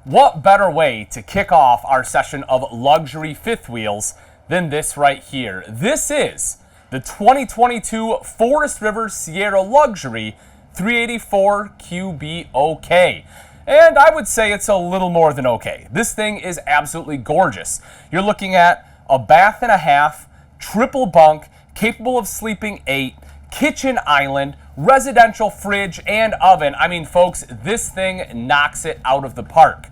What better way to kick off our session of luxury fifth wheels than this right here? This is the 2022 Forest River Sierra Luxury 384 QB-OK. And I would say it's a little more than okay. This thing is absolutely gorgeous. You're looking at a bath and a half, triple bunk, capable of sleeping 8, kitchen island, residential fridge and oven. I mean, folks, this thing knocks it out of the park.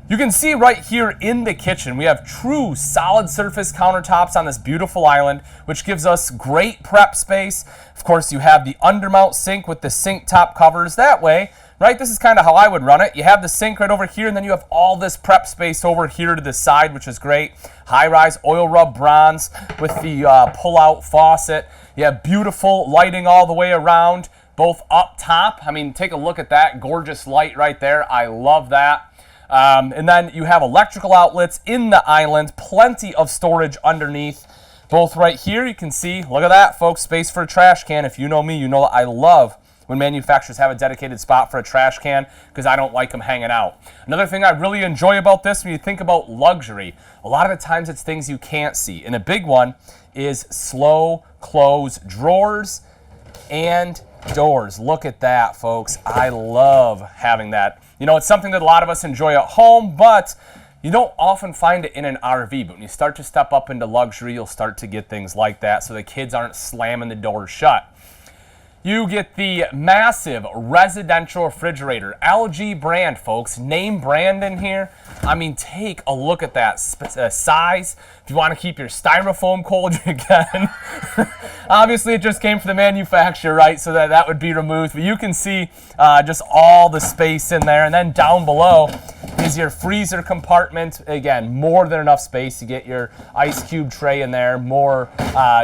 You can see right here in the kitchen, we have true solid surface countertops on this beautiful island, which gives us great prep space. Of course, you have the undermount sink with the sink top covers. That way, right, this is kind of how I would run it. You have the sink right over here, and then you have all this prep space over here to the side, which is great. High-rise oil rub bronze with the pull-out faucet. You have beautiful lighting all the way around, both up top. I mean, take a look at that gorgeous light right there. I love that. And then you have electrical outlets in the island, plenty of storage underneath. Both right here, you can see, look at that, folks, space for a trash can. If you know me, you know I love when manufacturers have a dedicated spot for a trash can because I don't like them hanging out. Another thing I really enjoy about this, when you think about luxury, a lot of the times it's things you can't see. And a big one is slow close drawers and doors. Look at that, folks. I love having that. You know, it's something that a lot of us enjoy at home, but you don't often find it in an RV. But when you start to step up into luxury, you'll start to get things like that so the kids aren't slamming the doors shut. You get the massive residential refrigerator, LG brand, folks, name brand in here. I mean, take a look at that size. If you want to keep your styrofoam cold, you can. Obviously, it just came from the manufacturer, right? So that would be removed. But you can see just all the space in there. And then down below is your freezer compartment. Again, more than enough space. You get your ice cube tray in there, more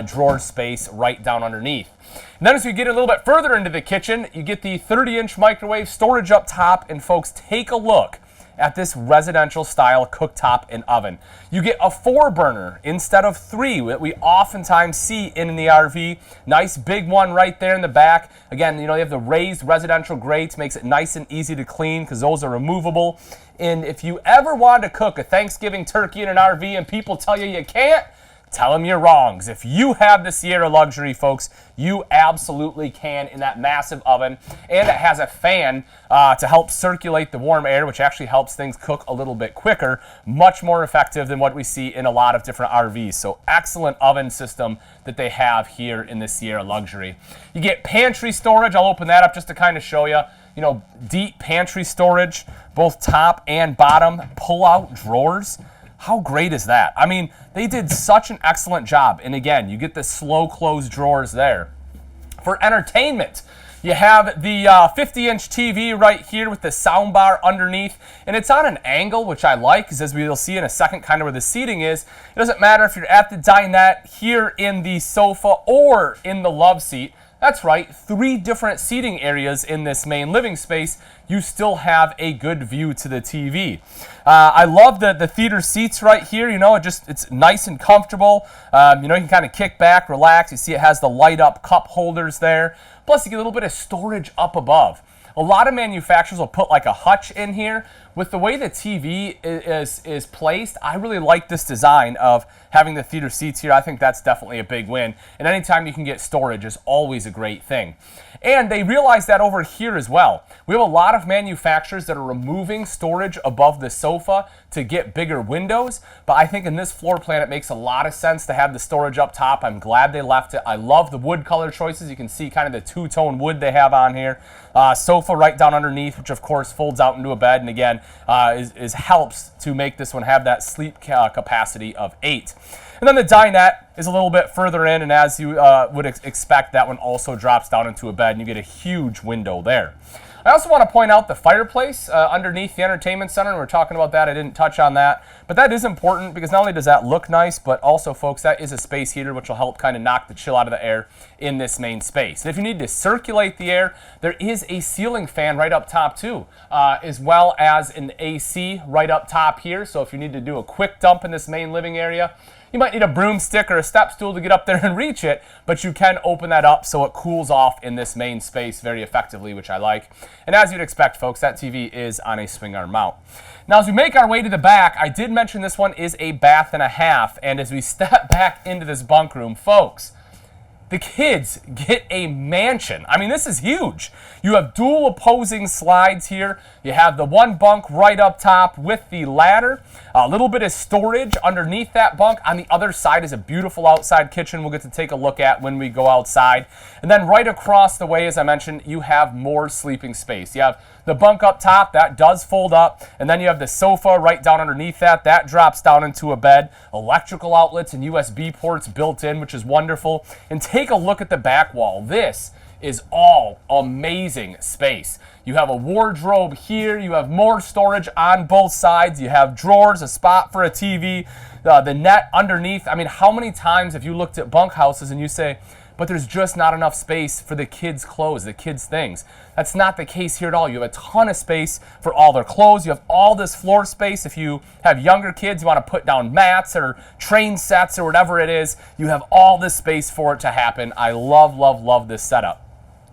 drawer space right down underneath. And then as we get a little bit further into the kitchen, you get the 30-inch microwave storage up top. And folks, take a look at this residential style cooktop and oven. You get a 4-burner instead of 3 that we oftentimes see in the RV. Nice big one right there in the back. Again, you know, you have the raised residential grates, makes it nice and easy to clean because those are removable. And if you ever want to cook a Thanksgiving turkey in an RV and people tell you can't, tell them you're wrong. 'Cause if you have the Sierra Luxury, folks, you absolutely can in that massive oven. And it has a fan to help circulate the warm air, which actually helps things cook a little bit quicker. Much more effective than what we see in a lot of different RVs. So excellent oven system that they have here in the Sierra Luxury. You get pantry storage. I'll open that up just to kind of show you. You know, deep pantry storage, both top and bottom, pull-out drawers. How great is that? I mean, they did such an excellent job. And again, you get the slow close drawers there. For entertainment, you have the 50-inch TV right here with the sound bar underneath. And it's on an angle, which I like, because as we'll see in a second kind of where the seating is, it doesn't matter if you're at the dinette, here in the sofa, or in the love seat. That's right, 3 different seating areas in this main living space. You still have a good view to the TV. I love the theater seats right here. You know, it's nice and comfortable. You know, you can kind of kick back, relax. You see it has the light up cup holders there. Plus, you get a little bit of storage up above. A lot of manufacturers will put like a hutch in here. With the way the TV is placed, I really like this design of having the theater seats here. I think that's definitely a big win. And anytime you can get storage is always a great thing. And they realize that over here as well. We have a lot of manufacturers that are removing storage above the sofa to get bigger windows. But I think in this floor plan, it makes a lot of sense to have the storage up top. I'm glad they left it. I love the wood color choices. You can see kind of the two-tone wood they have on here. Sofa right down underneath, which of course folds out into a bed. And again, helps to make this one have that sleep capacity of 8. And then the dinette is a little bit further in, and as you would expect, that one also drops down into a bed, and you get a huge window there. I also want to point out the fireplace underneath the entertainment center. We were talking about that. I didn't touch on that. But that is important because not only does that look nice, but also, folks, that is a space heater, which will help kind of knock the chill out of the air in this main space. And if you need to circulate the air, there is a ceiling fan right up top too, as well as an AC right up top here. So if you need to do a quick dump in this main living area, You might need a broomstick or a step stool to get up there and reach it, but you can open that up so it cools off in this main space very effectively, which I like. And as you'd expect, folks, that TV is on a swing arm mount. Now, as we make our way to the back, I did mention this one is a bath and a half, and as we step back into this bunk room, folks, the kids get a mansion. I mean, this is huge. You have dual opposing slides here. You have the one bunk right up top with the ladder. A little bit of storage underneath that bunk. On the other side is a beautiful outside kitchen we'll get to take a look at when we go outside. And then right across the way, as I mentioned, you have more sleeping space. You have the bunk up top, that does fold up, and then you have the sofa right down underneath that. That drops down into a bed. Electrical outlets and USB ports built in, which is wonderful. And take a look at the back wall. This is all amazing space. You have a wardrobe here. You have more storage on both sides. You have drawers, a spot for a TV, the net underneath. I mean, how many times have you looked at bunkhouses and you say, but there's just not enough space for the kids' clothes, the kids' things? That's not the case here at all. You have a ton of space for all their clothes. You have all this floor space. If you have younger kids, you want to put down mats or train sets or whatever it is, you have all this space for it to happen. I love, love, love this setup.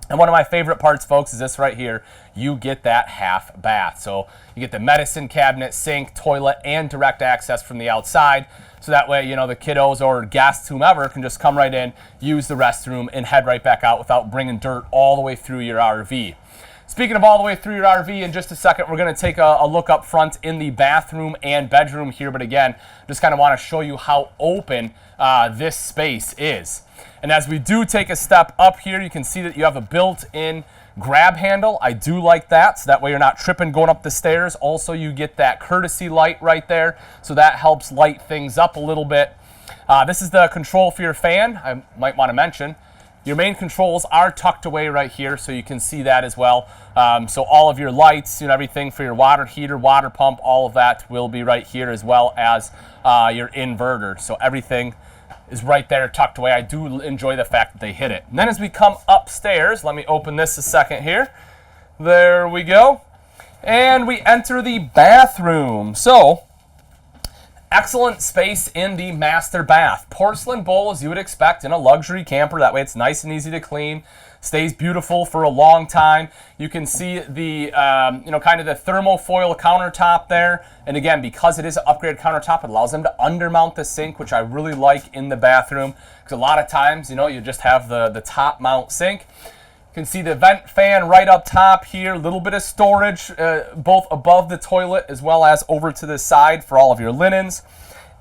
And one of my favorite parts, folks, is this right here. You get that half bath. So you get the medicine cabinet, sink, toilet, and direct access from the outside. So that way, you know, the kiddos or guests, whomever, can just come right in, use the restroom, and head right back out without bringing dirt all the way through your RV. Speaking of all the way through your RV, in just a second, we're going to take a look up front in the bathroom and bedroom here. But again, just kind of want to show you how open this space is. And as we do take a step up here, you can see that you have a built-in grab handle. I do like that, so that way you're not tripping going up the stairs. Also, you get that courtesy light right there, so that helps light things up a little bit. This is the control for your fan. I might want to mention your main controls are tucked away right here, so you can see that as well. So all of your lights and everything for your water heater, water pump, all of that will be right here, as well as your inverter. So everything is right there tucked away. I do enjoy the fact that they hid it. And then as we come upstairs, let me open this a second here. There we go. And we enter the bathroom. So, excellent space in the master bath. Porcelain bowl, as you would expect in a luxury camper. That way it's nice and easy to clean. Stays beautiful for a long time. You can see the, kind of the thermofoil countertop there. And again, because it is an upgraded countertop, it allows them to undermount the sink, which I really like in the bathroom. Because a lot of times, you just have the top mount sink. You can see the vent fan right up top here. A little bit of storage, both above the toilet as well as over to the side for all of your linens.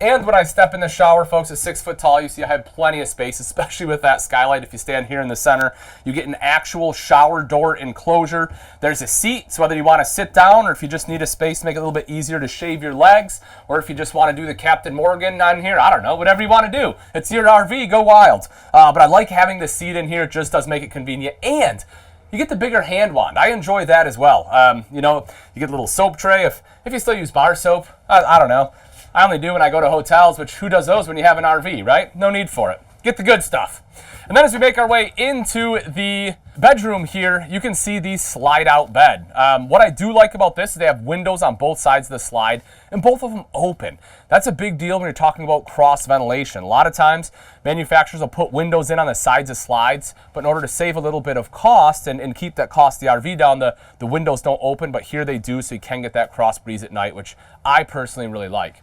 And when I step in the shower, folks, it's 6 foot tall. You see I have plenty of space, especially with that skylight. If you stand here in the center, you get an actual shower door enclosure. There's a seat, so whether you want to sit down or if you just need a space to make it a little bit easier to shave your legs, or if you just want to do the Captain Morgan on here, I don't know, whatever you want to do. It's your RV, go wild. But I like having the seat in here. It just does make it convenient. And you get the bigger hand wand. I enjoy that as well. You get a little soap tray. If you still use bar soap, I don't know. I only do when I go to hotels, which who does those when you have an RV, right? No need for it. Get the good stuff. And then as we make our way into the bedroom here, you can see the slide-out bed. What I do like about this is they have windows on both sides of the slide, and both of them open. That's a big deal when you're talking about cross-ventilation. A lot of times, manufacturers will put windows in on the sides of slides, but in order to save a little bit of cost and keep that cost of the RV down, the windows don't open, but here they do, so you can get that cross breeze at night, which I personally really like.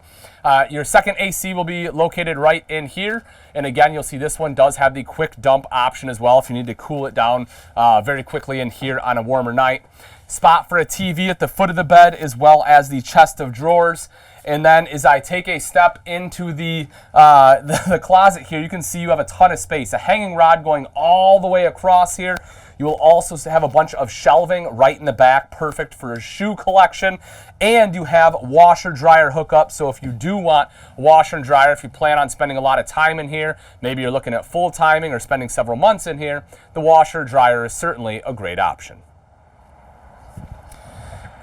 Your second AC will be located right in here. And again, you'll see this one does have the quick dump option as well if you need to cool it down very quickly in here on a warmer night. Spot for a TV at the foot of the bed, as well as the chest of drawers. And then as I take a step into the closet here, you can see you have a ton of space. A hanging rod going all the way across here. You will also have a bunch of shelving right in the back, perfect for a shoe collection. And you have washer-dryer hookup, so if you do want washer and dryer, if you plan on spending a lot of time in here, maybe you're looking at full timing or spending several months in here, the washer-dryer is certainly a great option.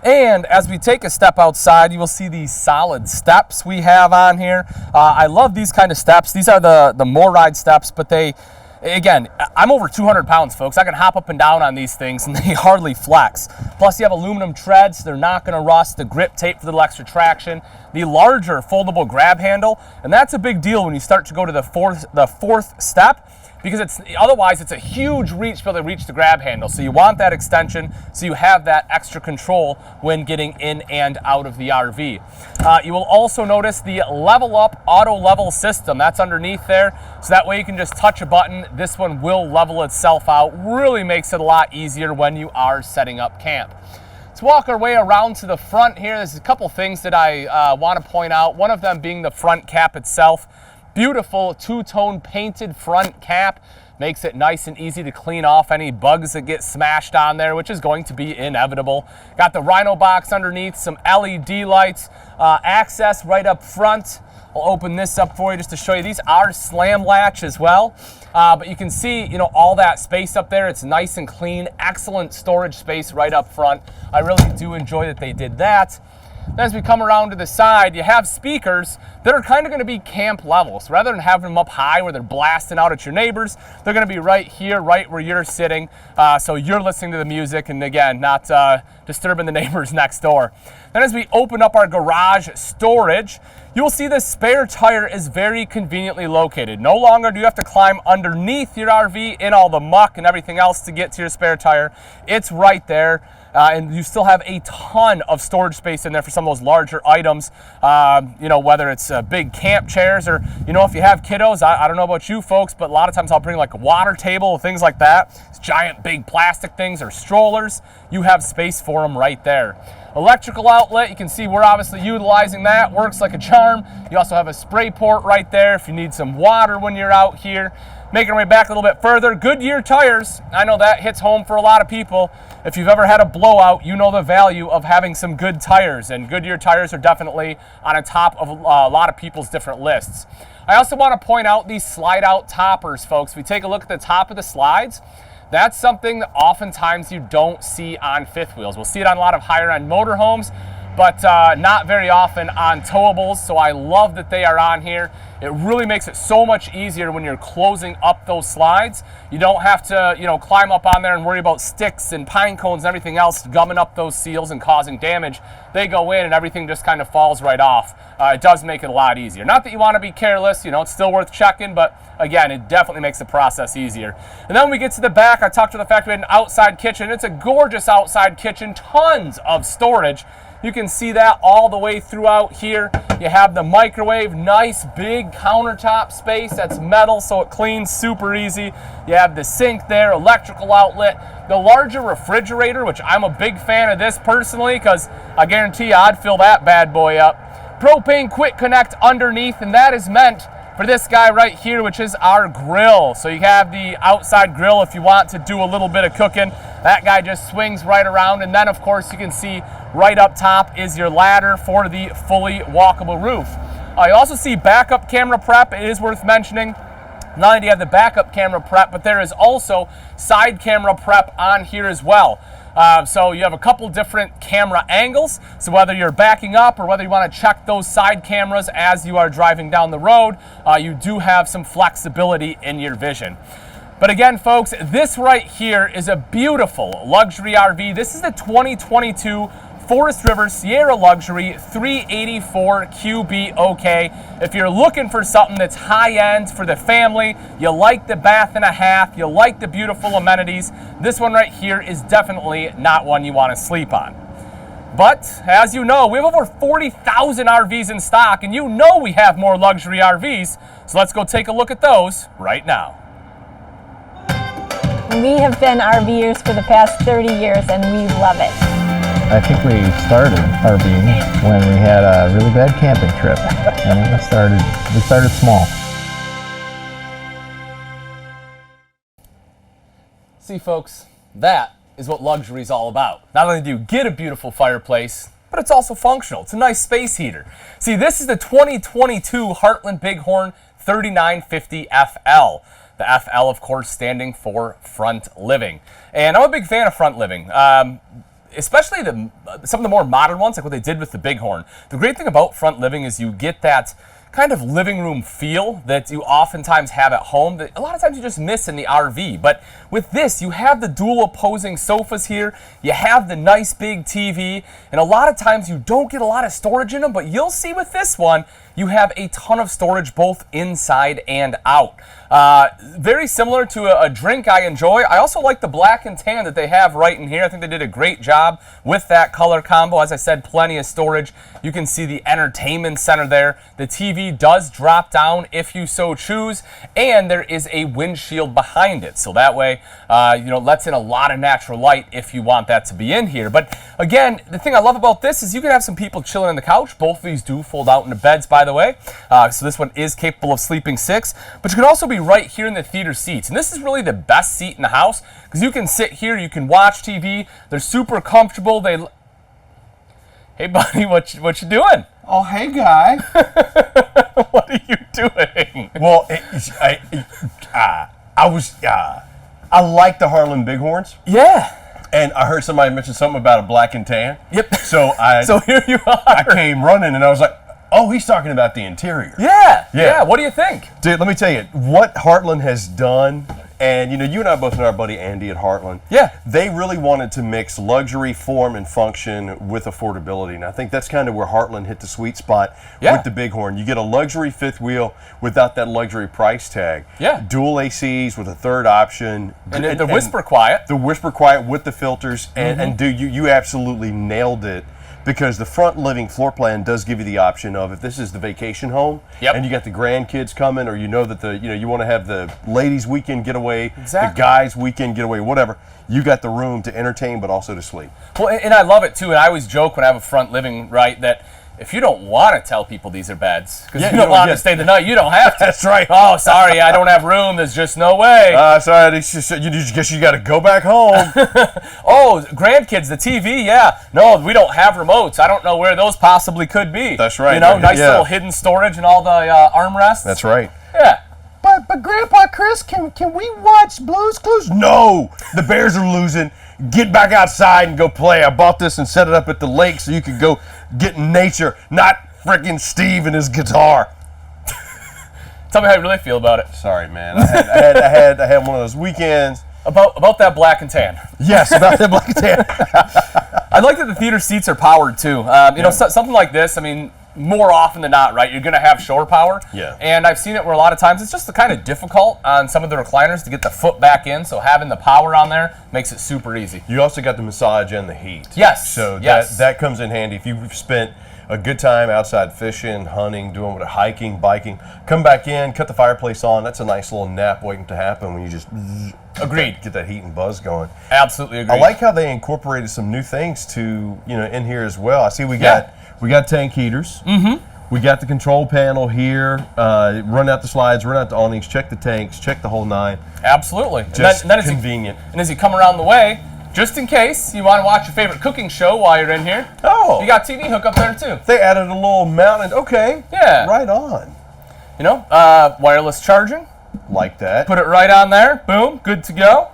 And as we take a step outside, you will see these solid steps we have on here. I love these kind of steps. These are the more ride steps, but they Again, I'm over 200 pounds, folks. I can hop up and down on these things and they hardly flex. Plus, you have aluminum treads. They're not going to rust. The grip tape for the little extra traction. The larger foldable grab handle. And that's a big deal when you start to go to the fourth step, because otherwise it's a huge reach to be able to reach the grab handle. So you want that extension so you have that extra control when getting in and out of the RV. You will also notice the level up auto level system. That's underneath there. So that way you can just touch a button. This one will level itself out. Really makes it a lot easier when you are setting up camp. Let's walk our way around to the front here. There's a couple things that I want to point out. One of them being the front cap itself. Beautiful two-tone painted front cap. Makes it nice and easy to clean off any bugs that get smashed on there, which is going to be inevitable. Got the Rhino box underneath, some LED lights, access right up front. I'll open this up for you just to show you. These are slam latch as well, but you can see, you know, all that space up there. It's nice and clean, excellent storage space right up front. I really do enjoy that they did that. Then as we come around to the side, you have speakers that are kind of going to be camp level. So rather than having them up high where they're blasting out at your neighbors, they're going to be right here, right where you're sitting. So you're listening to the music and, again, not disturbing the neighbors next door. Then as we open up our garage storage, you'll see the spare tire is very conveniently located. No longer do you have to climb underneath your RV in all the muck and everything else to get to your spare tire. It's right there. And you still have a ton of storage space in there for some of those larger items, you know, whether it's big camp chairs or, you know, if you have kiddos, I don't know about you folks, but a lot of times I'll bring like a water table, things like that. It's giant big plastic things or strollers. You have space for them right there. Electrical outlet, you can see we're obviously utilizing that. Works like a charm. You also have a spray port right there if you need some water when you're out here. Making our way back a little bit further, Goodyear tires. I know that hits home for a lot of people. If you've ever had a blowout, you know the value of having some good tires, and Goodyear tires are definitely on the top of a lot of people's different lists. I also want to point out these slide out toppers, folks. If we take a look at the top of the slides, that's something that oftentimes you don't see on fifth wheels. We'll see it on a lot of higher end motorhomes, but not very often on towables, so I love that they are on here. It really makes it so much easier when you're closing up those slides. You don't have to, you know, climb up on there and worry about sticks and pine cones and everything else gumming up those seals and causing damage. They go in and everything just kind of falls right off. It does make it a lot easier. Not that you want to be careless, you know, it's still worth checking, but again, it definitely makes the process easier. And then when we get to the back, I talked to the fact we had an outside kitchen. It's a gorgeous outside kitchen, tons of storage. You can see that all the way throughout here. You have the microwave, nice big countertop space that's metal, so it cleans super easy. You have the sink there, electrical outlet, the larger refrigerator, which I'm a big fan of this personally because I guarantee you I'd fill that bad boy up. Propane quick connect underneath, and that is meant for this guy right here, which is our grill. So you have the outside grill if you want to do a little bit of cooking. That guy just swings right around, and then of course you can see right up top is your ladder for the fully walkable roof. You also see backup camera prep. It is worth mentioning, not only do you have the backup camera prep, but there is also side camera prep on here as well. So you have a couple different camera angles. So whether you're backing up or whether you want to check those side cameras as you are driving down the road, you do have some flexibility in your vision. But again, folks, this right here is a beautiful luxury RV. This is the 2022 Forest River Sierra Luxury 384 QB. If you're looking for something that's high-end for the family, you like the bath and a half, you like the beautiful amenities, this one right here is definitely not one you want to sleep on. But as you know, we have over 40,000 RVs in stock, and you know we have more luxury RVs, so let's go take a look at those right now. We have been RVers for the past 30 years, and we love it. I think we started RVing when we had a really bad camping trip, and we started small. See, folks, that is what luxury is all about. Not only do you get a beautiful fireplace, but it's also functional. It's a nice space heater. See, this is the 2022 Heartland Bighorn 3950 FL. The FL, of course, standing for front living. And I'm a big fan of front living. Especially some of the more modern ones, like what they did with the Bighorn. The great thing about front living is you get that kind of living room feel that you oftentimes have at home that a lot of times you just miss in the RV. But with this, you have the dual opposing sofas here, you have the nice big TV, and a lot of times you don't get a lot of storage in them, but you'll see with this one, you have a ton of storage both inside and out. Very similar to a drink I enjoy. I also like the black and tan that they have right in here. I think they did a great job with that color combo. As I said, plenty of storage. You can see the entertainment center there. The TV does drop down if you so choose, and there is a windshield behind it. So that way, lets in a lot of natural light if you want that to be in here. But again, the thing I love about this is you can have some people chilling on the couch. Both of these do fold out into beds, by the way. So this one is capable of sleeping 6, but you can also be right here in the theater seats. And this is really the best seat in the house because you can sit here, you can watch TV. They're super comfortable. Hey buddy, what you doing? Oh, hey, guy. What are you doing? Well, I like the Heartland Bighorns, Yeah. and I heard somebody mention something about a black and tan. Yep. So So here you are. I came running, and I was like, oh, he's talking about the interior. Yeah. What do you think? Dude, let me tell you, what Heartland has done, and you and I both know our buddy Andy at Heartland. Yeah. They really wanted to mix luxury, form, and function with affordability. And I think that's kind of where Heartland hit the sweet spot with the Bighorn. You get a luxury fifth wheel without that luxury price tag. Yeah. Dual ACs with a third option. And the whisper quiet. The whisper quiet with the filters. And dude, you absolutely nailed it. Because the front living floor plan does give you the option of if this is the vacation home and you got the grandkids coming, or you know that you want to have the ladies' weekend getaway, the guys' weekend getaway, whatever. You got the room to entertain, but also to sleep. Well, and I love it too. And I always joke when I have a front living, right, that if you don't want to tell people these are beds, because you don't want to stay the night, you don't have to. That's right. Oh, sorry, I don't have room. There's just no way. Sorry, you guess you got to go back home. Oh, grandkids, the TV, yeah. No, we don't have remotes. I don't know where those possibly could be. That's right. Nice little hidden storage and all the armrests. That's right. Yeah. But Grandpa Chris, can we watch Blue's Clues? No, the Bears are losing. Get back outside and go play. I bought this and set it up at the lake so you could go get in nature, not freaking Steve and his guitar. Tell me how you really feel about it. Sorry, man. I had one of those weekends. About that black and tan. Yes, about that black and tan. I like that the theater seats are powered too. Something like this, I mean, more often than not, right, you're going to have shore power. Yeah. And I've seen it where a lot of times it's just kind of difficult on some of the recliners to get the foot back in, so having the power on there makes it super easy. You also got the massage and the heat. Yes. So that comes in handy. If you've spent a good time outside fishing, hunting, doing whatever, hiking, biking, come back in, cut the fireplace on. That's a nice little nap waiting to happen when you just Agreed. Get that heat and buzz going. Absolutely agreed. I like how they incorporated some new things to in here as well. I see we got tank heaters. Mm-hmm. We got the control panel here. Run out the slides, run out the awnings, check the tanks, check the whole nine. Absolutely. Just and then convenient. And as you come around the way, just in case you want to watch your favorite cooking show while you're in here, oh, you got TV hookup there too. They added a little mounted. Okay. Yeah. Right on. Wireless charging. Like that. Put it right on there. Boom. Good to go.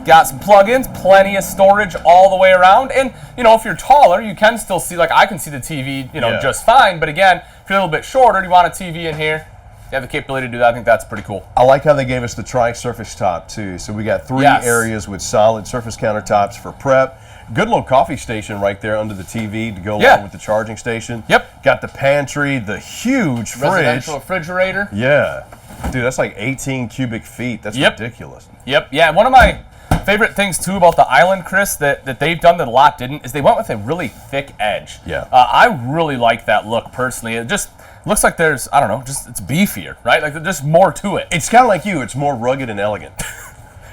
Got some plug-ins, plenty of storage all the way around. And, if you're taller, you can still see, I can see the TV, just fine. But again, if you're a little bit shorter, you want a TV in here, you have the capability to do that. I think that's pretty cool. I like how they gave us the tri-surface top, too. So we got 3 areas with solid surface countertops for prep. Good little coffee station right there under the TV to go along with the charging station. Yep. Got the pantry, the huge fridge. Residential refrigerator. Yeah. Dude, that's like 18 cubic feet. That's ridiculous. Yep. Yeah, one of my favorite things too about the Island, Chris, that they've done that a lot didn't, is they went with a really thick edge. Yeah. I really like that look personally. It just looks like there's, I don't know, it's beefier, right? Like there's just more to it. It's kind of like you. It's more rugged and elegant.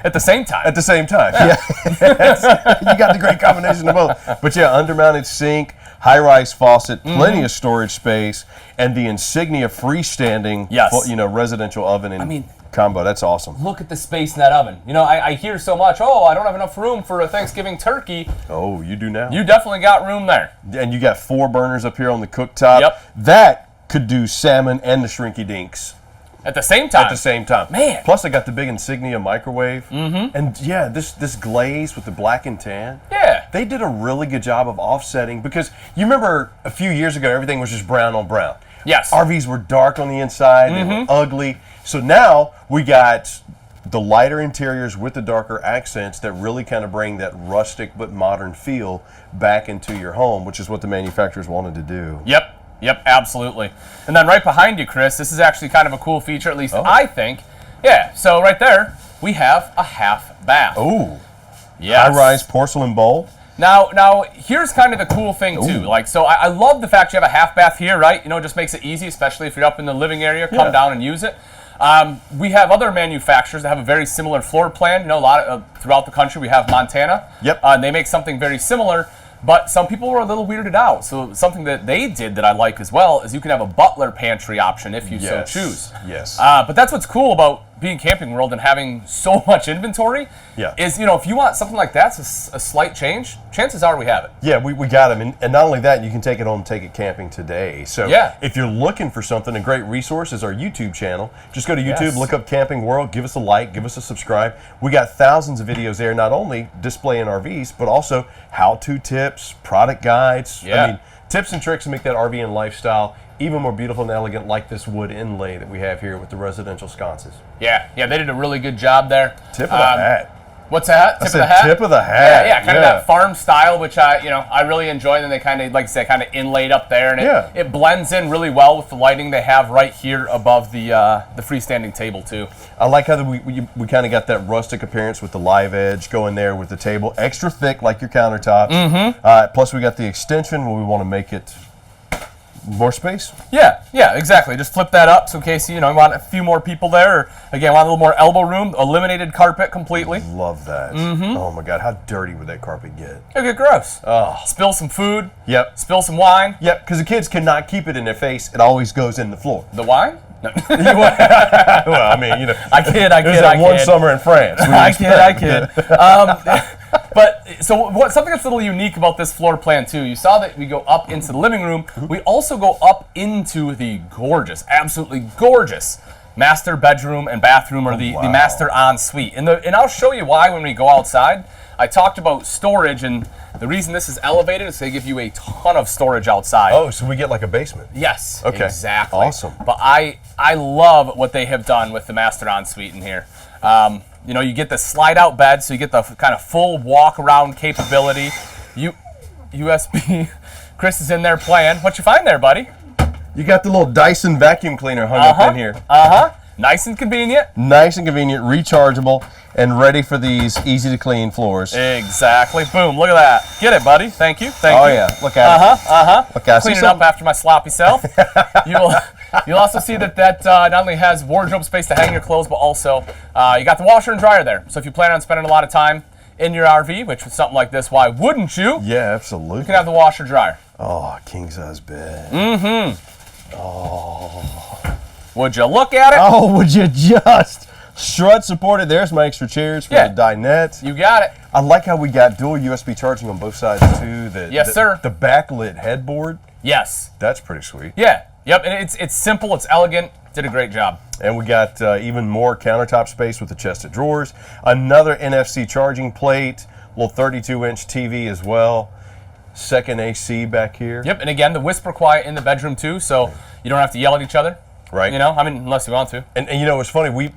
At the same time. At the same time. Yeah. You got the great combination of both. But yeah, undermounted sink, high-rise faucet, plenty of storage space, and the Insignia freestanding residential oven and combo. That's awesome. Look at the space in that oven. I hear so much, I don't have enough room for a Thanksgiving turkey. Oh, you do now. You definitely got room there. And you got 4 burners up here on the cooktop. Yep. That could do salmon and the shrinky dinks. At the same time. At the same time. Man. Plus, I got the big Insignia microwave. Mm-hmm. And yeah, this glaze with the black and tan. Yeah. They did a really good job of offsetting, because you remember a few years ago, everything was just brown on brown. Yes. RVs were dark on the inside, they were ugly. So now we got the lighter interiors with the darker accents that really kind of bring that rustic but modern feel back into your home, which is what the manufacturers wanted to do. Yep, absolutely. And then right behind you, Chris, this is actually kind of a cool feature, at least I think. Yeah, so right there, we have a half bath. Ooh. Yes. High-rise porcelain bowl. Now, here's kind of the cool thing, too. Like, so I love the fact you have a half bath here, right? You know, it just makes it easy, especially if you're up in the living area, come down and use it. We have other manufacturers that have a very similar floor plan. You know, a lot of, throughout the country, we have Montana. Yep. And they make something very similar. But some people were a little weirded out. So something that they did that I like as well is you can have a butler pantry option if you so choose. Yes. But that's what's cool about being Camping World and having so much inventory. Yeah. Is, you know, if you want something like that, it's a slight change, chances are we have it. Yeah, we got them. And not only that, you can take it home and take it camping today. So if you're looking for something, a great resource is our YouTube channel. Just go to YouTube, look up Camping World, give us a like, give us a subscribe. We got thousands of videos there, not only displaying RVs, but also how-to tips, product guides. I mean, tips and tricks to make that RV and lifestyle even more beautiful and elegant, like this wood inlay that we have here with the residential sconces. Yeah, they did a really good job there. Tip of the hat. What's that? Tip of the hat? Tip of the hat. Yeah, kind of that farm style, which I really enjoy. And then they kind of, like I said, kind of inlaid up there, and it blends in really well with the lighting they have right here above the freestanding table too. I like how we kind of got that rustic appearance with the live edge going there with the table, extra thick like your countertops. Plus we got the extension where we want to make it more space. Yeah, exactly. Just flip that up so in case you want a few more people there, or again want a little more elbow room. Eliminated carpet completely. Love that. Oh my God, how dirty would that carpet get? It'll get gross. Oh. Spill some food. Yep. Spill some wine. Yep, because the kids cannot keep it in their face. It always goes in the floor. The wine? No. Well, I mean, I kid. It was that one summer in France. I kid. But so something that's a little unique about this floor plan too, you saw that we go up into the living room. We also go up into the gorgeous, absolutely gorgeous master bedroom and bathroom, or the master ensuite. And I'll show you why when we go outside. I talked about storage, and the reason this is elevated is they give you a ton of storage outside. Oh, so we get like a basement. Yes, okay. Exactly. Awesome. But I love what they have done with the master ensuite in here. You get the slide out bed, so you get the kind of full walk around capability. USB, Chris is in there playing. What you find there, buddy? You got the little Dyson vacuum cleaner hung up in here. Nice and convenient. Nice and convenient, rechargeable, and ready for these easy to clean floors. Exactly. Boom, look at that. Get it, buddy. Thank you. Thank you. Oh yeah, look at it. Look at it. Clean it up after my sloppy self. You'll also see that not only has wardrobe space to hang your clothes, but also you got the washer and dryer there. So if you plan on spending a lot of time in your RV, which with something like this, why wouldn't you? Yeah, absolutely. You can have the washer dryer. Oh, king size bed. Oh. Would you look at it? Oh, would you just? Strut supported. There's my extra chairs for the dinette. You got it. I like how we got dual USB charging on both sides too. Yes, sir. The backlit headboard. Yes. That's pretty sweet. Yeah. Yep. And it's simple. It's elegant. Did a great job. And we got even more countertop space with the chest of drawers. Another NFC charging plate. Little 32-inch TV as well. Second AC back here. Yep. And again, the whisper quiet in the bedroom too, so you don't have to yell at each other. Right. Unless you want to. And it's funny.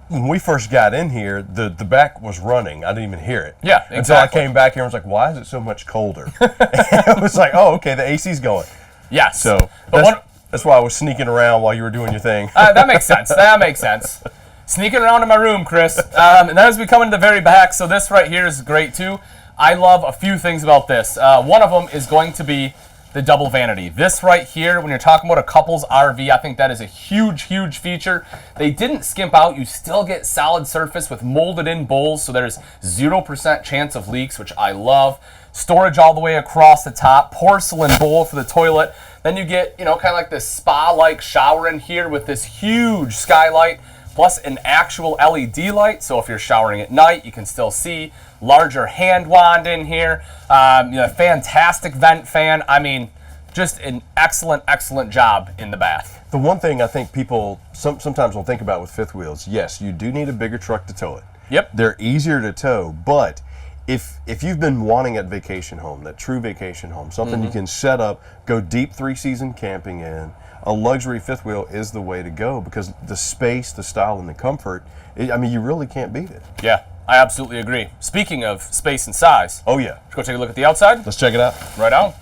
When we first got in here, the back was running. I didn't even hear it. Yeah, exactly. Until I came back here and was like, why is it so much colder? I was like, oh, okay, the AC's going. Yes. So that's why I was sneaking around while you were doing your thing. That makes sense. Sneaking around in my room, Chris. And then as we come into the very back, so this right here is great too. I love a few things about this. One of them is going to be the double vanity. This right here, when you're talking about a couple's RV, I think that is a huge, huge feature. They didn't skimp out. You still get solid surface with molded in bowls, so there's 0% chance of leaks, which I love. Storage all the way across the top, porcelain bowl for the toilet. Then you get, kind of like this spa-like shower in here with this huge skylight, plus an actual LED light, so if you're showering at night, you can still see. Larger hand wand in here, fantastic vent fan. I mean, just an excellent job in the bath. The one thing I think people sometimes will think about with fifth wheels, yes, you do need a bigger truck to tow it. Yep. They're easier to tow, but if you've been wanting that vacation home, that true vacation home, something you can set up, go deep 3-season camping in, a luxury fifth wheel is the way to go because the space, the style, and the comfort, I mean, you really can't beat it. Yeah, I absolutely agree. Speaking of space and size. Oh, yeah. Let's go take a look at the outside. Let's check it out. Right on.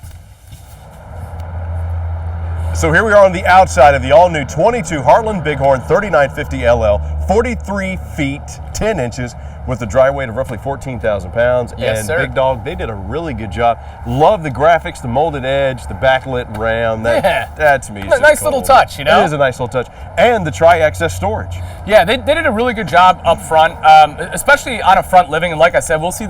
So here we are on the outside of the all-new 22 Heartland Bighorn 3950 LL, 43 feet, 10 inches, with a dry weight of roughly 14,000 pounds. Yes, and sir. Big Dog, they did a really good job. Love the graphics, the molded edge, the backlit ram. That to me is a nice little touch, you know? It is a nice little touch. And the tri-access storage. Yeah, they did a really good job up front, especially on a front living. And like I said, we'll see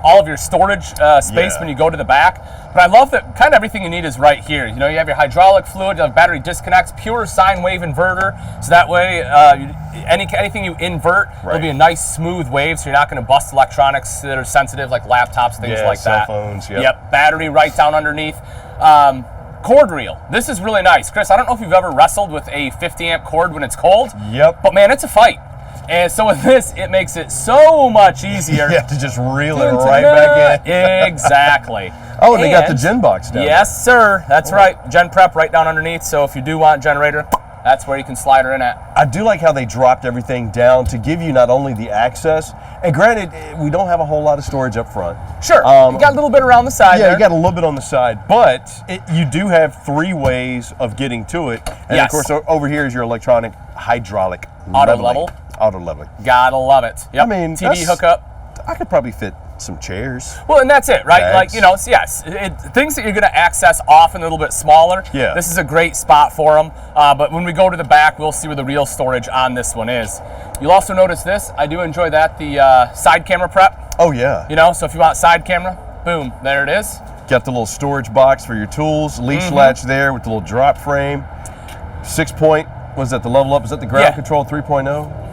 all of your storage space when you go to the back. But I love that kind of everything you need is right here. You know, you have your hydraulic fluid, you have battery disconnects, pure sine wave inverter. So that way, anything you invert will be a nice smooth wave. So you're not going to bust electronics that are sensitive, like laptops, things like cell that. Phones. Yep. Battery right down underneath. Cord reel. This is really nice, Chris. I don't know if you've ever wrestled with a 50 amp cord when it's cold. Yep. But man, it's a fight. And so with this, it makes it so much easier. You have to just reel it right back in. Exactly. Oh, and they got the gen box down. Yes, sir. That's right. Gen prep right down underneath. So if you do want a generator, that's where you can slide her in at. I do like how they dropped everything down to give you not only the access, and granted, we don't have a whole lot of storage up front. Sure. You got a little bit around the side there. You got a little bit on the side, but you do have 3 ways of getting to it. And of course, over here is your electronic hydraulic auto level. Auto leveling. Gotta love it. Yep. I mean, TV hookup. I could probably fit some chairs. Well, and that's it, right? Bags. Like, you know, yes, things that you're going to access often a little bit smaller. Yeah. This is a great spot for them. But when we go to the back, we'll see where the real storage on this one is. You'll also notice this. I do enjoy that, the side camera prep. Oh, yeah. You know, so if you want side camera, boom, there it is. Got the little storage box for your tools, leash latch there with the little drop frame. 6-point, was that the level up? Is that the ground control 3.0?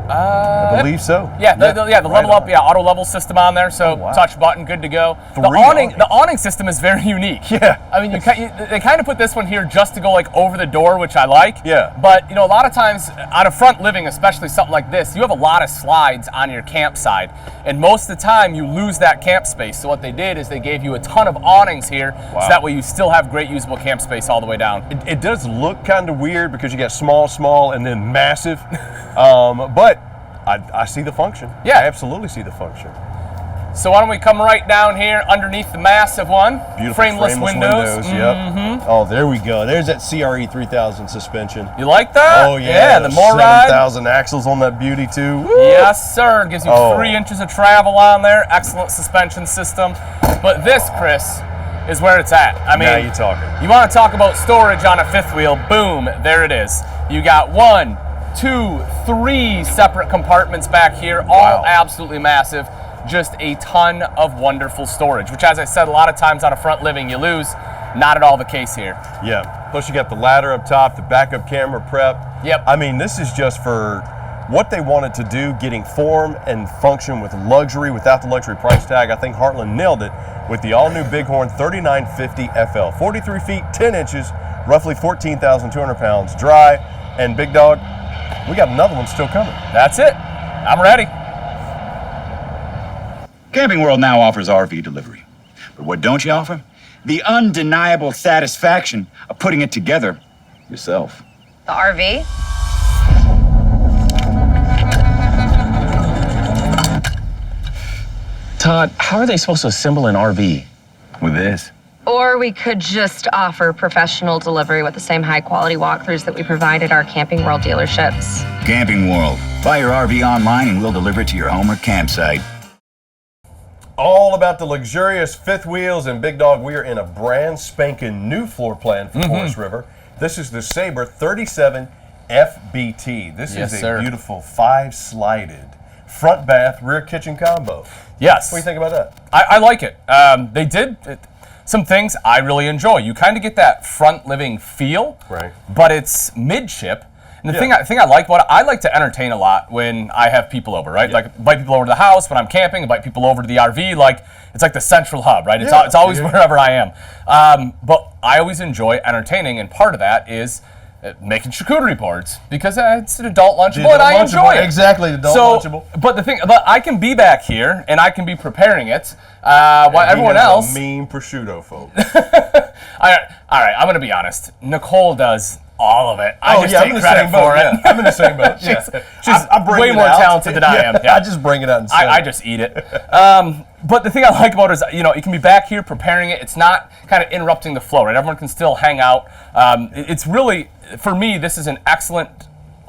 I believe so. Yeah, the level up, auto level system on there. So touch button, good to go. The awning system is very unique. Yeah. I mean, they kind of put this one here just to go like over the door, which I like. Yeah. But you know, a lot of times on a front living, especially something like this, you have a lot of slides on your campsite, and most of the time you lose that camp space. So what they did is they gave you a ton of awnings here, so that way you still have great usable camp space all the way down. It does look kind of weird because you got small, and then massive, but I see the function. Yeah. I absolutely see the function. So why don't we come right down here underneath the massive one. Beautiful frameless windows. Yep. Oh, there we go. There's that CRE 3000 suspension. You like that? Oh, yeah. The more ride. 7,000 axles on that beauty, too. Woo! Yes, sir. Gives you 3 inches of travel on there. Excellent suspension system. But this, Chris, is where it's at. I mean, now you're talking. You want to talk about storage on a fifth wheel, boom, there it is. You got 1, 2, 3 separate compartments back here, all absolutely massive. Just a ton of wonderful storage, which, as I said, a lot of times on a front living you lose. Not at all the case here. Yeah. Plus you got the ladder up top, the backup camera prep. Yep. I mean, this is just for what they wanted to do, getting form and function with luxury without the luxury price tag. I think Heartland nailed it with the all-new Bighorn 3950 FL. 43 feet, 10 inches, roughly 14,200 pounds, dry. And Big Dog, we got another one still coming. That's it. I'm ready. Camping World now offers RV delivery. But what don't you offer? The undeniable satisfaction of putting it together yourself. The RV? Todd, how are they supposed to assemble an RV? With this. Or we could just offer professional delivery with the same high-quality walkthroughs that we provide at our Camping World dealerships. Camping World. Buy your RV online and we'll deliver it to your home or campsite. All about the luxurious fifth wheels, and Big Dog, we are in a brand spanking new floor plan for Forest River. This is the Sabre 37 FBT. This is a beautiful 5-slided front bath, rear kitchen combo. Yes. What do you think about that? I like it. They did some things I really enjoy. You kind of get that front living feel, but it's midship. And the thing I like about it, I like to entertain a lot when I have people over, right? Like invite people over to the house when I'm camping, invite people over to the RV. Like it's like the central hub, right? It's always wherever I am. But I always enjoy entertaining, and part of that is making charcuterie boards because it's an adult lunchable and I enjoy it. Exactly, adult lunchable. But I can be back here and I can be preparing it while everyone else. A mean prosciutto, folks. All right, I'm gonna be honest. Nicole does all of it. I just take credit for it. I'm in the same boat. She's way more talented than I am. Yeah. I just bring it out and I just eat it. But the thing I like about it is, you can be back here preparing it. It's not kind of interrupting the flow, right? Everyone can still hang out. It's really, for me, this is an excellent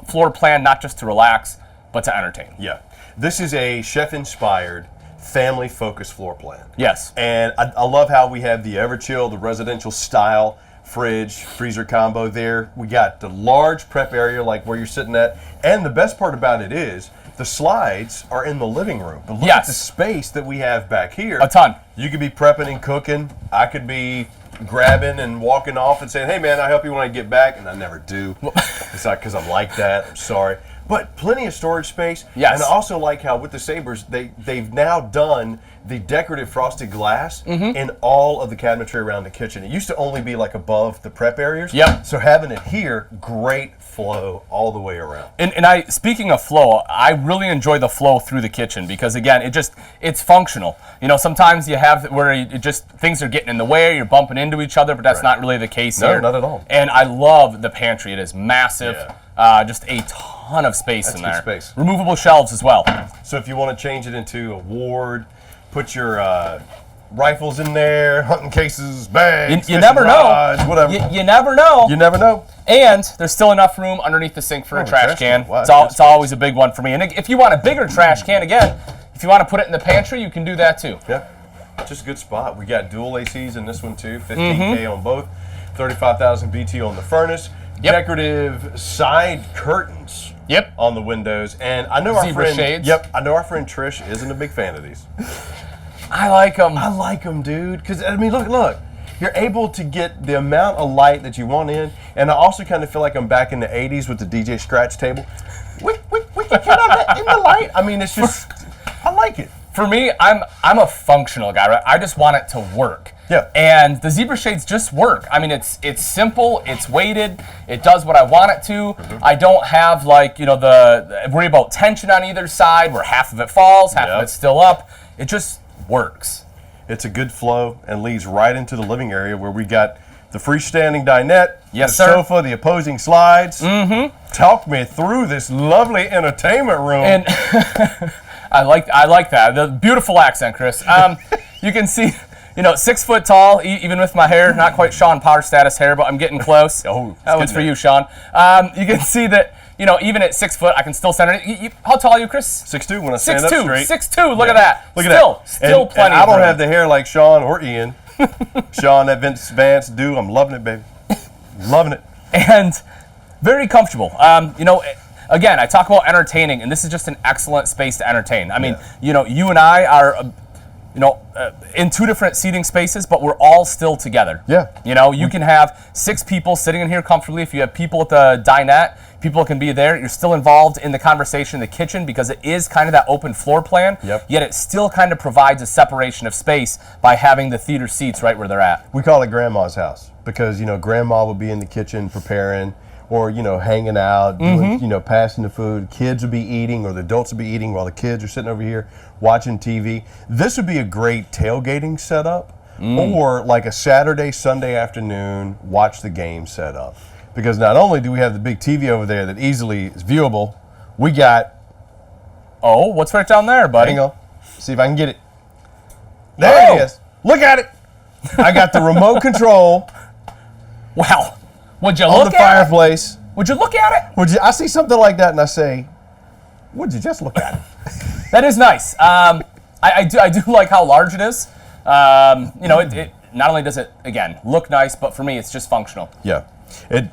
floor plan, not just to relax, but to entertain. Yeah. This is a chef-inspired, family-focused floor plan. Yes. And I love how we have the Everchill, the residential style fridge, freezer combo there. We got the large prep area like where you're sitting at. And the best part about it is the slides are in the living room. But look at the space that we have back here. A ton. You could be prepping and cooking. I could be grabbing and walking off and saying, hey man, I'll help you when I get back. And I never do. It's not because I'm like that. I'm sorry. But plenty of storage space. Yes. And I also like how with the Sabres, they've now done the decorative frosted glass in all of the cabinetry around the kitchen. It used to only be like above the prep areas. Yep. So having it here, great flow all the way around. And speaking of flow, I really enjoy the flow through the kitchen because again, it's functional. Sometimes you have where things are getting in the way, you're bumping into each other, but that's not really the case here. No, not at all. And I love the pantry. It is massive. Yeah. Just a ton of space in there. Good space. Removable shelves as well. So if you want to change it into a ward, put your rifles in there, hunting cases, bags, you never rods, know. Whatever. You never know. You never know. And there's still enough room underneath the sink for a trash can. Wow, it's always a big one for me. And if you want a bigger trash can, again, if you want to put it in the pantry, you can do that too. Yeah, just a good spot. We got dual ACs in this one too, 15K on both, 35,000 BT on the furnace. Yep. Decorative side curtains. Yep. On the windows, and I know our Zebra friend. shades. Yep, I know our friend Trish isn't a big fan of these. I like them. I like them, dude. Because I mean, look. You're able to get the amount of light that you want in, and I also kind of feel like I'm back in the '80s with the DJ scratch table. We can get on that in the light. I mean, it's just, I like it. For me, I'm a functional guy, right? I just want it to work. Yeah. And the zebra shades just work. I mean, it's simple, it's weighted, it does what I want it to. I don't have worry about tension on either side where half of it falls, half of it's still up. It just works. It's a good flow and leads right into the living area where we got the freestanding dinette, the sofa, the opposing slides. Talk me through this lovely entertainment room. And I like that. The beautiful accent, Chris. You can see, 6 foot tall, even with my hair. Not quite Sean Power status hair, but I'm getting close. That one's for you, Sean. You can see that, even at 6 foot, I can still center it. How tall are you, Chris? 6'2" when I stand up straight. 6'2", look at that. Look at that. Still plenty and I don't of room. have the hair like Sean or Ian. Sean, that Vince Vance do. I'm loving it, baby. Loving it. And very comfortable. Again, I talk about entertaining, and this is just an excellent space to entertain. I mean, you and I are, in 2 different seating spaces, but we're all still together. Yeah. You can have 6 people sitting in here comfortably. If you have people at the dinette, people can be there. You're still involved in the conversation in the kitchen because it is kind of that open floor plan. Yep. Yet it still kind of provides a separation of space by having the theater seats right where they're at. We call it Grandma's house because, Grandma would be in the kitchen preparing or, hanging out, doing, passing the food. Kids would be eating or the adults would be eating while the kids are sitting over here watching TV. This would be a great tailgating setup or like a Saturday, Sunday afternoon, watch the game setup. Because not only do we have the big TV over there that easily is viewable, we got... Oh, what's right down there, buddy? Hang on. See if I can get it. There it is. Look at it. I got the remote control. Wow. Would you on look the at fireplace. it? Would you look at it? I see something like that and I say, would you just look at it? That is nice. I do like how large it is. It not only does it, again, look nice, but for me, it's just functional. Yeah.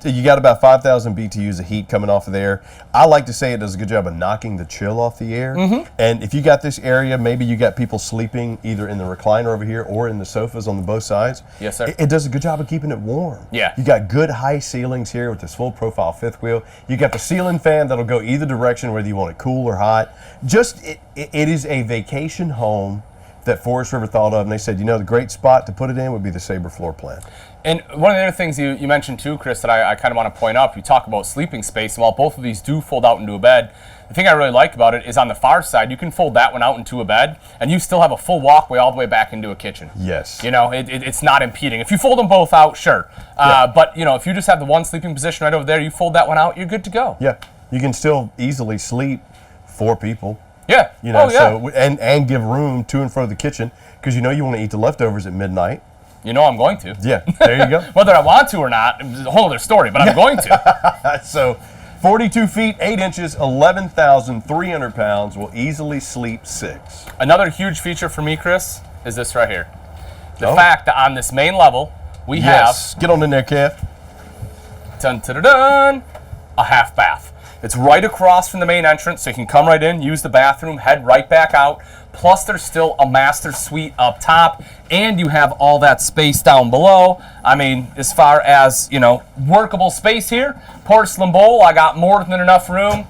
You got about 5,000 BTUs of heat coming off of there. I like to say it does a good job of knocking the chill off the air. And if you got this area, maybe you got people sleeping either in the recliner over here or in the sofas on both sides. Yes, sir. It does a good job of keeping it warm. Yeah. You got good high ceilings here with this full profile fifth wheel. You got the ceiling fan that'll go either direction, whether you want it cool or hot. It is a vacation home that Forest River thought of, and they said, you know, the great spot to put it in would be the Sabre floor plan. And one of the other things you mentioned too, Chris, that I kind of want to point out, you talk about sleeping space, and while both of these do fold out into a bed, the thing I really like about it is on the far side, you can fold that one out into a bed, and you still have a full walkway all the way back into a kitchen. Yes. You know, it's not impeding. If you fold them both out, sure. But, you know, if you just have the one sleeping position right over there, you fold that one out, you're good to go. Yeah. You can still easily sleep 4 people. Yeah. You know, so and give room to and fro the kitchen, because you know you want to eat the leftovers at midnight. You know I'm going to. Yeah, there you go. Whether I want to or not, it's a whole other story, but I'm going to. So, 42 feet, 8 inches, 11,300 pounds, will easily sleep 6. Another huge feature for me, Chris, is this right here. The fact that on this main level, we have... Get on in there, Kev. Dun-dun-dun-dun, a half bath. It's right across from the main entrance, so you can come right in, use the bathroom, head right back out. Plus, there's still a master suite up top, and you have all that space down below. I mean, as far as, you know, workable space here, porcelain bowl, I got more than enough room.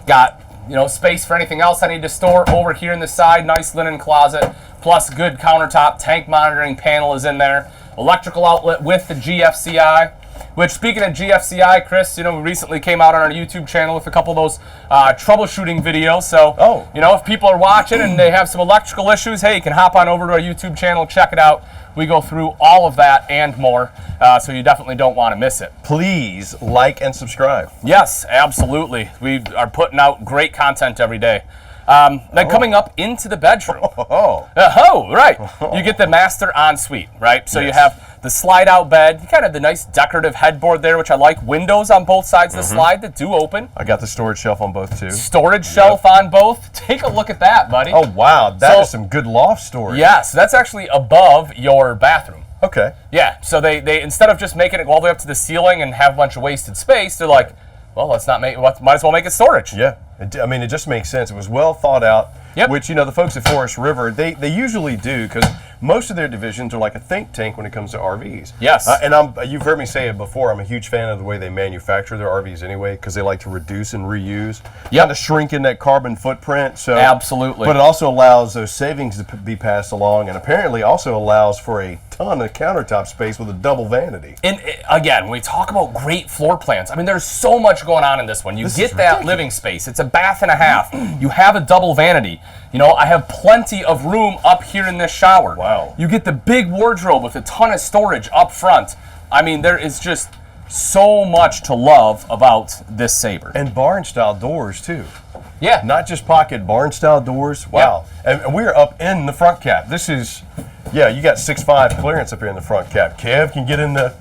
Got, you know, space for anything else I need to store over here in the side. Nice linen closet, plus good countertop. Tank monitoring panel is in there. Electrical outlet with the GFCI. Which, speaking of GFCI, Chris, you know, we recently came out on our YouTube channel with a couple of those troubleshooting videos. So, you know, if people are watching and they have some electrical issues, hey, you can hop on over to our YouTube channel, check it out. We go through all of that and more, so you definitely don't want to miss it. Please like and subscribe. Yes, absolutely. We are putting out great content every day. Then coming up into the bedroom. Right. You get the master ensuite, right? So you have the slide-out bed, kind of the nice decorative headboard there, which I like. Windows on both sides of the slide that do open. I got the storage shelf on both, too. Storage shelf on both. Take a look at that, buddy. Oh, wow. That is some good loft storage. Yes, that's actually above your bathroom. Okay. Yeah, so they instead of just making it go all the way up to the ceiling and have a bunch of wasted space, they're like, well, let's not make, might as well make it storage. Yeah, I mean, it just makes sense. It was well thought out, which, you know, the folks at Forest River, they usually do, because most of their divisions are like a think tank when it comes to RVs. Yes. And you've heard me say it before, I'm a huge fan of the way they manufacture their RVs anyway, because they like to reduce and reuse. Kind of shrink in that carbon footprint. So absolutely. But it also allows those savings to be passed along, and apparently also allows for a ton of countertop space with a double vanity. And again, when we talk about great floor plans, I mean, there's so much going on in this one. You get that living space. It's a bath and a half. You have a double vanity. You know, I have plenty of room up here in this shower. Wow. You get the big wardrobe with a ton of storage up front. I mean, there is just so much to love about this Sabre. And barn-style doors, too. Yeah. Not just pocket, barn-style doors. Wow. Yeah. And we're up in the front cap. This is, you got 6'5" clearance up here in the front cap. Kev can get in the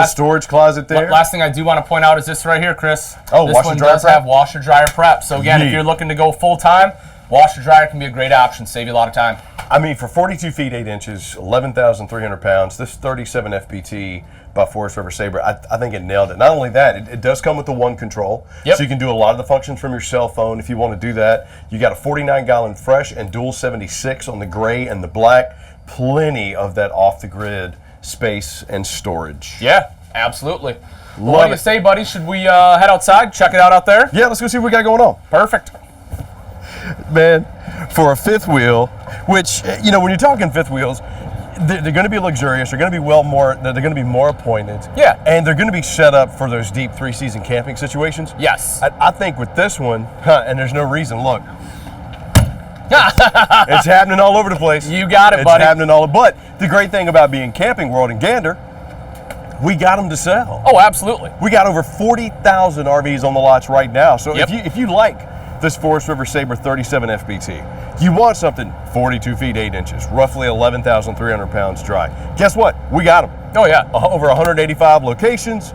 storage closet there. Last thing I do want to point out is this right here, Chris. Oh, this washer one dryer does prep? have washer dryer prep. So again, if you're looking to go full time, washer dryer can be a great option, save you a lot of time. I mean, for 42 feet 8 inches, 11,300 pounds, this 37 FPT by Forest River Sabre, I think it nailed it. Not only that, it does come with the one control, so you can do a lot of the functions from your cell phone if you want to do that. You got a 49-gallon fresh and dual 76 on the gray and the black. Plenty of that off-the-grid space and storage. Yeah, absolutely. Well, what do you say, buddy? Should we head outside, check it out there? Yeah, let's go see what we got going on. Perfect. Man, for a fifth wheel, which, you know, when you're talking fifth wheels, they're going to be luxurious. They're going to be they're going to be more appointed. Yeah. And they're going to be set up for those deep 3-season camping situations. Yes. I think with this one, and there's no reason, look. It's happening all over the place. You got it, buddy. It's happening all over. But the great thing about being Camping World in Gander, we got them to sell. Oh, absolutely. We got over 40,000 RVs on the lots right now. So if you like this Forest River Sabre 37 FBT, you want something 42 feet 8 inches, roughly 11,300 pounds dry. Guess what? We got them. Oh, yeah. Over 185 locations.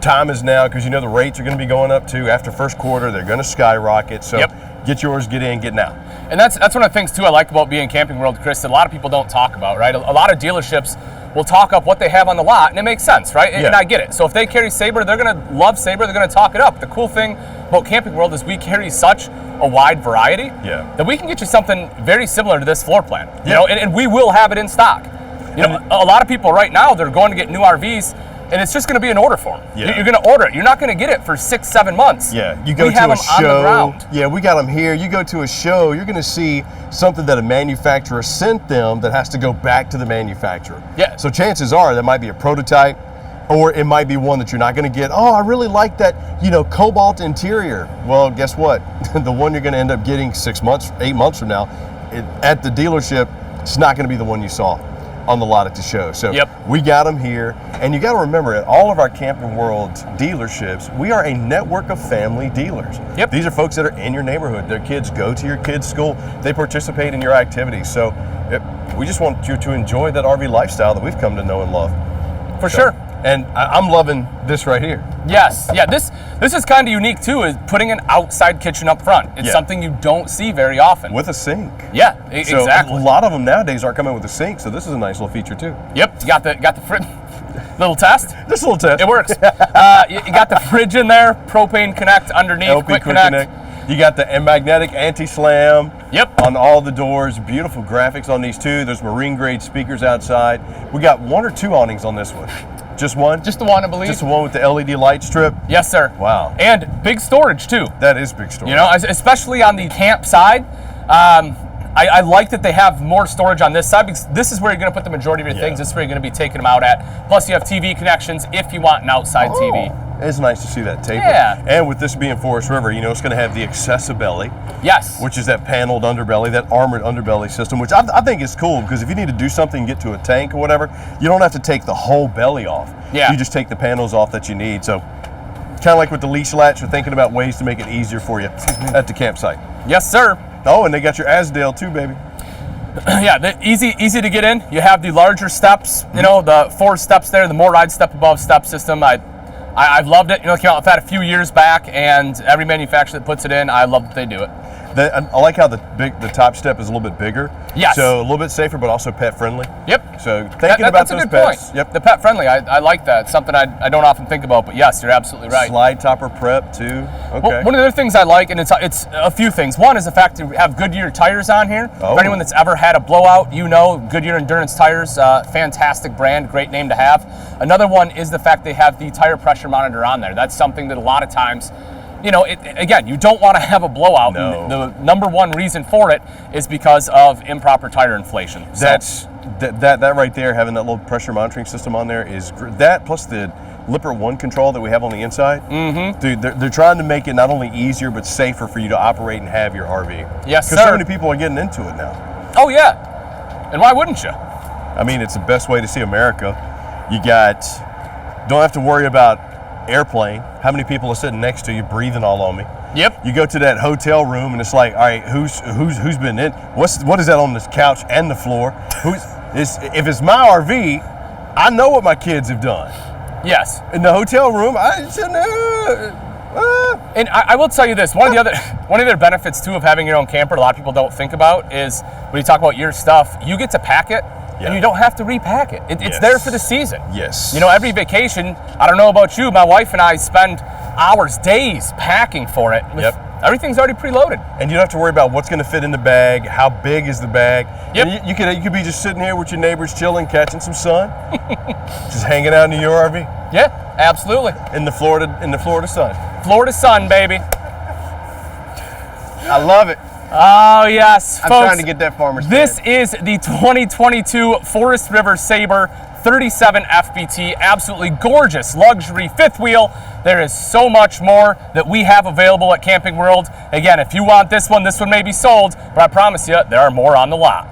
Time is now, because you know the rates are going to be going up too. After first quarter, they're going to skyrocket. So get yours, get in, get now. And that's one of the things too I like about being Camping World, Chris, that a lot of people don't talk about, right? A lot of dealerships will talk up what they have on the lot, and it makes sense, right? And I get it. So if they carry Sabre, they're going to love Sabre, they're going to talk it up. The cool thing about Camping World is we carry such a wide variety that we can get you something very similar to this floor plan. You know, and we will have it in stock. You know, a lot of people right now, they're going to get new RVs, and it's just going to be an order form. Yeah. You're going to order it. You're not going to get it for 6-7 months. Yeah, you go we to have a them on the show. ground. Yeah, we got them here. You go to a show, you're going to see something that a manufacturer sent them that has to go back to the manufacturer. Yeah. So chances are that might be a prototype, or it might be one that you're not going to get. Oh, I really like that, cobalt interior. Well, guess what? The one you're going to end up getting 6 months, 8 months from now, at the dealership, it's not going to be the one you saw on the lot at the show. So we got them here, and you got to remember, at all of our Camping World dealerships, we are a network of family dealers. Yep. These are folks that are in your neighborhood. Their kids go to your kids' school. They participate in your activities. So we just want you to enjoy that RV lifestyle that we've come to know and love. For sure. And I'm loving this right here. Yes, yeah. This is kind of unique too. Is putting an outside kitchen up front. It's something you don't see very often. With a sink. Yeah, So exactly. a lot of them nowadays aren't coming with a sink, so this is a nice little feature too. Yep, you got the fridge. Little test. Just a little test. It works. You got the fridge in there. Propane connect underneath. LP quick Quick connect. You got the magnetic anti-slam. Yep. On all the doors. Beautiful graphics on these two. There's marine grade speakers outside. We got 1 or 2 awnings on this one. Just one? Just the one, I believe. Just the one with the LED light strip? Yes, sir. Wow. And big storage, too. That is big storage. Especially on the camp side. I like that they have more storage on this side because this is where you're going to put the majority of your things. This is where you're going to be taking them out at. Plus, you have TV connections if you want an outside TV. It's nice to see that taper. Yeah. And with this being Forest River, it's going to have the accessibelly. Yes. Which is that paneled underbelly, that armored underbelly system, which I think is cool because if you need to do something, get to a tank or whatever, you don't have to take the whole belly off. Yeah. You just take the panels off that you need. So kind of like with the leash latch, you're thinking about ways to make it easier for you at the campsite. Yes, sir. Oh, and they got your Asdale too, baby. Yeah, easy to get in. You have the larger steps, the 4 steps there, the more ride step above step system. I've loved it. It came out with that a few years back, and every manufacturer that puts it in, I love that they do it. I like how the top step is a little bit bigger. Yes. So a little bit safer, but also pet friendly. Yep. So thinking about that's those a good pets. point. Yep. The pet friendly, I like that. It's something I don't often think about, but yes, you're absolutely right. Slide topper prep too. Okay. Well, one of the other things I like, and it's a few things. One is the fact to have Goodyear tires on here. Oh. For anyone that's ever had a blowout, Goodyear Endurance tires, fantastic brand, great name to have. Another one is the fact they have the tire pressure monitor on there. That's something that a lot of times, again, you don't want to have a blowout. No. And the number one reason for it is because of improper tire inflation. That's that right there, having that little pressure monitoring system on there is that plus the Lippert One control that we have on the inside. Mm-hmm. Dude, they're trying to make it not only easier but safer for you to operate and have your RV. Yes, sir. Because so many people are getting into it now. Oh yeah, and why wouldn't you? I mean, it's the best way to see America. Don't have to worry about airplane. How many people are sitting next to you breathing all on me? Yep. You go to that hotel room and it's like, all right, who's been in? What is that on this couch and the floor? If it's my RV, I know what my kids have done. Yes. In the hotel room, And I will tell you this, one of the other benefits too of having your own camper, a lot of people don't think about, is when you talk about your stuff, you get to pack it. Yeah. And you don't have to repack it. It's Yes. there for the season. Yes. Every vacation, I don't know about you, my wife and I spend hours, days packing for it. Yep. Everything's already preloaded. And you don't have to worry about what's going to fit in the bag, how big is the bag. Yep. And you could be just sitting here with your neighbors chilling, catching some sun, just hanging out in your RV Yeah, absolutely. in the Florida sun. Florida sun, baby. I love it. Oh, yes, I'm folks. trying to get that farmer's This stand. is the 2022 Forest River Sabre 37 FBT. Absolutely gorgeous luxury fifth wheel. There is so much more that we have available at Camping World. Again, if you want this one may be sold, but I promise you, there are more on the lot.